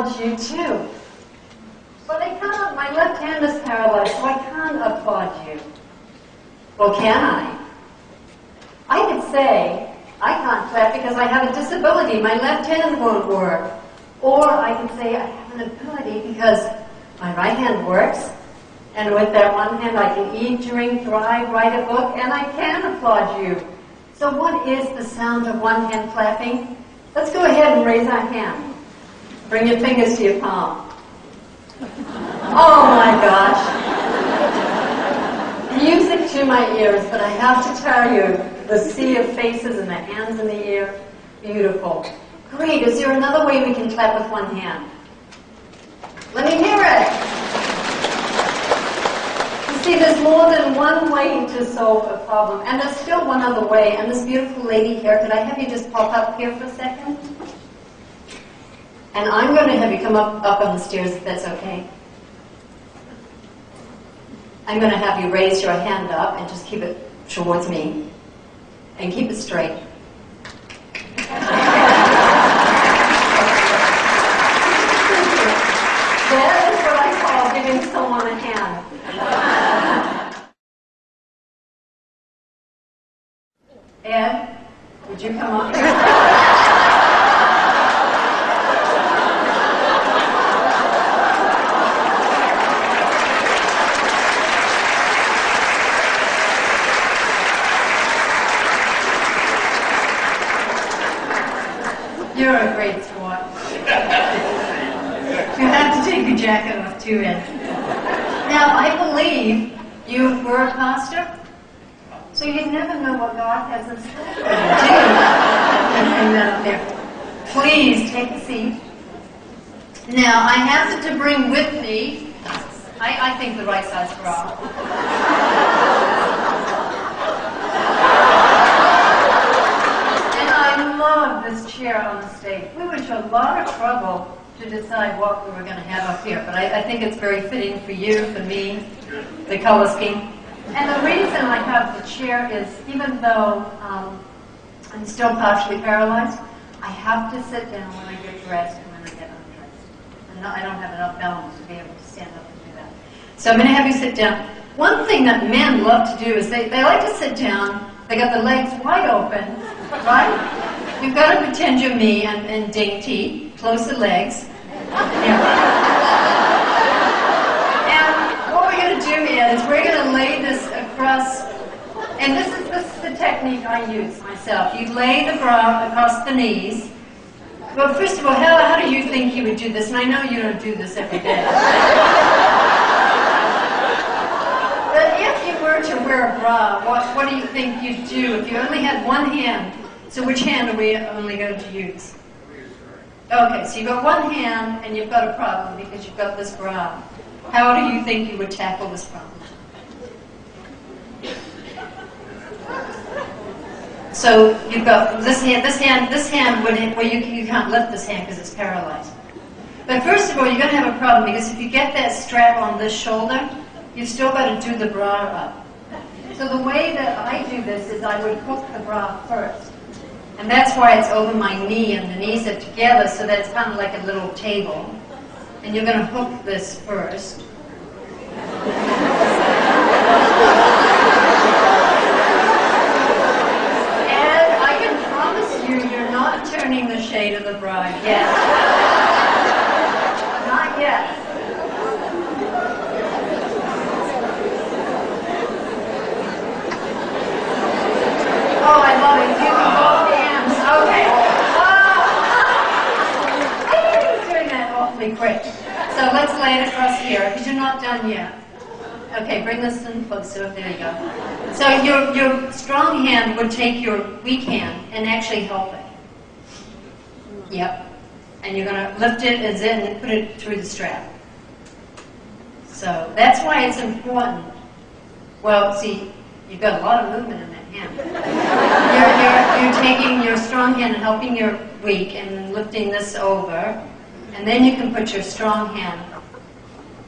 applaud you too. But I can't, my left hand is paralyzed, so I can't applaud you. Well, can I? I could say, I can't clap because I have a disability, my left hand won't work. Or I could say I have an ability because my right hand works, and with that one hand I can eat, drink, drive, write a book, and I can applaud you. So what is the sound of one hand clapping? Let's go ahead and raise our hand. Bring your fingers to your palm. Oh my gosh. Music to my ears, but I have to tell you, the sea of faces and the hands in the air, beautiful. Great, is there another way we can clap with one hand? Let me hear it. You see, there's more than one way to solve a problem, and there's still one other way. And this beautiful lady here, could I have you just pop up here for a second? And I'm going to have you come up on the stairs, if that's okay. I'm going to have you raise your hand up and just keep it towards me. And keep it straight. That is what I call giving someone a hand. Ed, would you come up here? You're a great sport. You have to take your jacket off too, Ed. Now, I believe you were a pastor, so you never know what God has in store for you, do you? Hang that up there. Please take a seat. Now, I have to bring with me, I think the right size bra. I love this chair on the stage. We went to a lot of trouble to decide what we were going to have up here, but I think it's very fitting for you, for me, the color scheme. And the reason I have the chair is, even though I'm still partially paralyzed, I have to sit down when I get dressed and when I get undressed. And I don't have enough balance to be able to stand up and do that. So I'm going to have you sit down. One thing that men love to do is they like to sit down, they got the legs wide open, right? You've got to pretend you're me and dainty. Close the legs. Yeah. And what we're going to do, Ed, is we're going to lay this across, and this is the technique I use myself. You lay the bra across the knees. Well, first of all, how do you think you would do this? And I know you don't do this every day. But if you were to wear a bra, what do you think you'd do if you only had one hand? So which hand are we only going to use? Okay, so you've got one hand and you've got a problem because you've got this bra. How do you think you would tackle this problem? So you've got this hand would, well, you can't lift this hand because it's paralyzed. But first of all, you're going to have a problem because if you get that strap on this shoulder, you've still got to do the bra up. So the way that I do this is I would hook the bra first. And that's why it's over my knee, and the knees are together, so that it's kind of like a little table. And you're going to hook this first. And I can promise you, you're not turning the shade of the bra yet. Not yet. Oh, I love it. You can both hands. Okay. I was doing that awfully quick. So let's lay it across here, because you're not done yet. Okay, bring this in closer. There you go. So your strong hand would take your weak hand and actually help it. Yep. And you're going to lift it as in and put it through the strap. So that's why it's important. Well, see, you've got a lot of movement in that hand. You're taking your strong hand and helping your weak and lifting this over. And then you can put your strong hand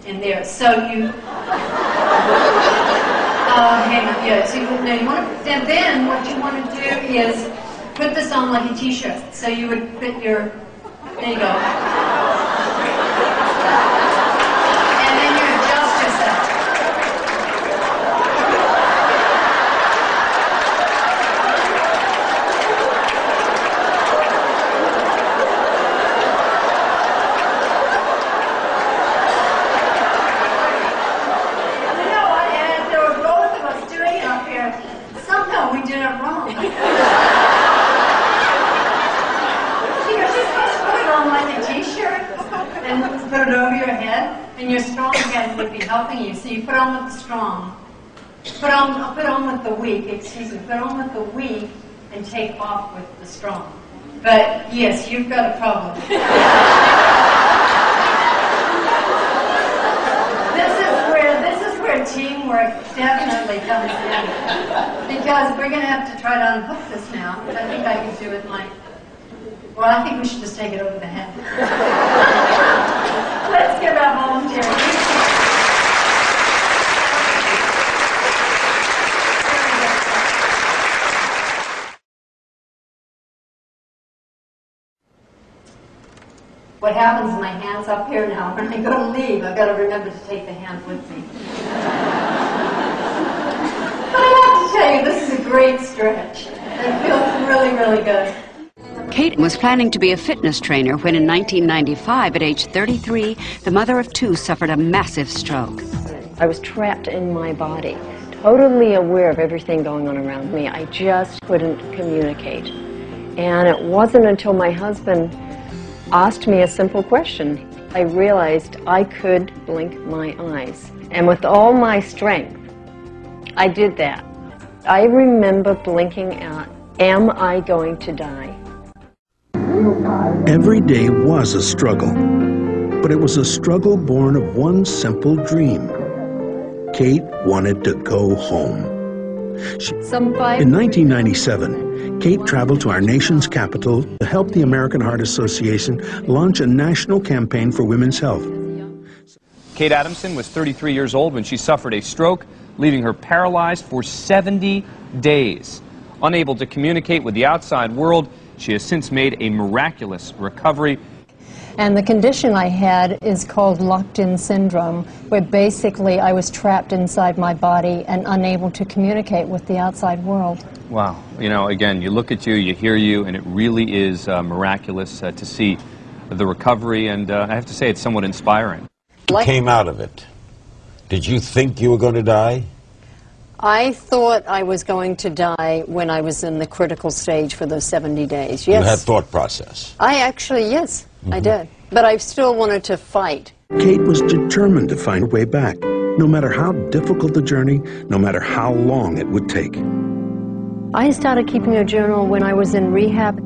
in there. So you... hang on. Yeah, so then what you want to do is put this on like a t-shirt. So you would put your... There you go. put it over your head, and your strong hand would be helping you. So you put on with the strong. Put on with the weak, excuse me. Put on with the weak and take off with the strong. But yes, you've got a problem. This is where teamwork definitely comes in. Because we're going to have to try to unhook this now. I think I can do it well, I think we should just take it over the head. Let's give our volunteers. What happens is my hand's up here now. When I go to leave, I've got to remember to take the hand with me. But I have to tell you, this is a great stretch. It feels really, really good. Kate was planning to be a fitness trainer when in 1995, at age 33, the mother of two suffered a massive stroke. I was trapped in my body, totally aware of everything going on around me. I just couldn't communicate. And it wasn't until my husband asked me a simple question, I realized I could blink my eyes. And with all my strength, I did that. I remember blinking out, am I going to die? Every day was a struggle, but it was a struggle born of one simple dream. Kate wanted to go home. In 1997, Kate traveled to our nation's capital to help the American Heart Association launch a national campaign for women's health. Kate Adamson was 33 years old when she suffered a stroke, leaving her paralyzed for 70 days. Unable to communicate with the outside world, she has since made a miraculous recovery. And the condition I had is called locked-in syndrome, where basically I was trapped inside my body and unable to communicate with the outside world. Wow. You know, again, you look at you, you hear you, and it really is miraculous to see the recovery, and I have to say it's somewhat inspiring. You came out of it. Did you think you were going to die? I thought I was going to die when I was in the critical stage for those 70 days, yes. You had thought process. I actually, yes, I did. But I still wanted to fight. Kate was determined to find a way back, no matter how difficult the journey, no matter how long it would take. I started keeping a journal when I was in rehab,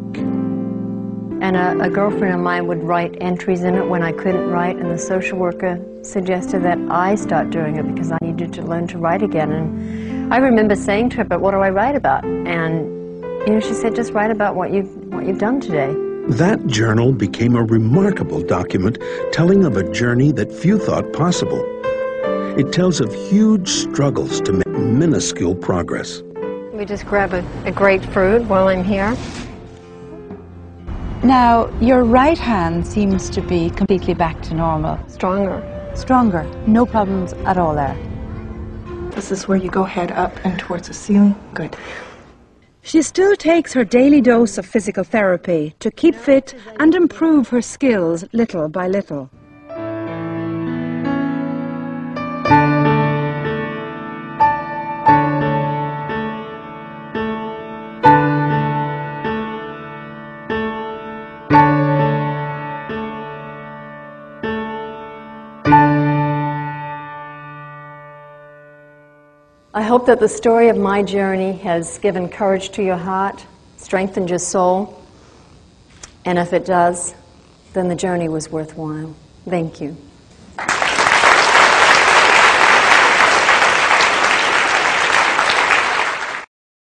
and a girlfriend of mine would write entries in it when I couldn't write, and the social worker suggested that I start doing it because I needed to learn to write again. And I remember saying to her, but what do I write about? And, you know, she said, just write about what you've done today. That journal became a remarkable document telling of a journey that few thought possible. It tells of huge struggles to make minuscule progress. We just grab a grapefruit while I'm here. Now, your right hand seems to be completely back to normal. Stronger. Stronger. No problems at all there. This is where you go head up and towards the ceiling. Good. She still takes her daily dose of physical therapy to keep fit and improve her skills little by little. I hope that the story of my journey has given courage to your heart, strengthened your soul, and if it does, then the journey was worthwhile. Thank you.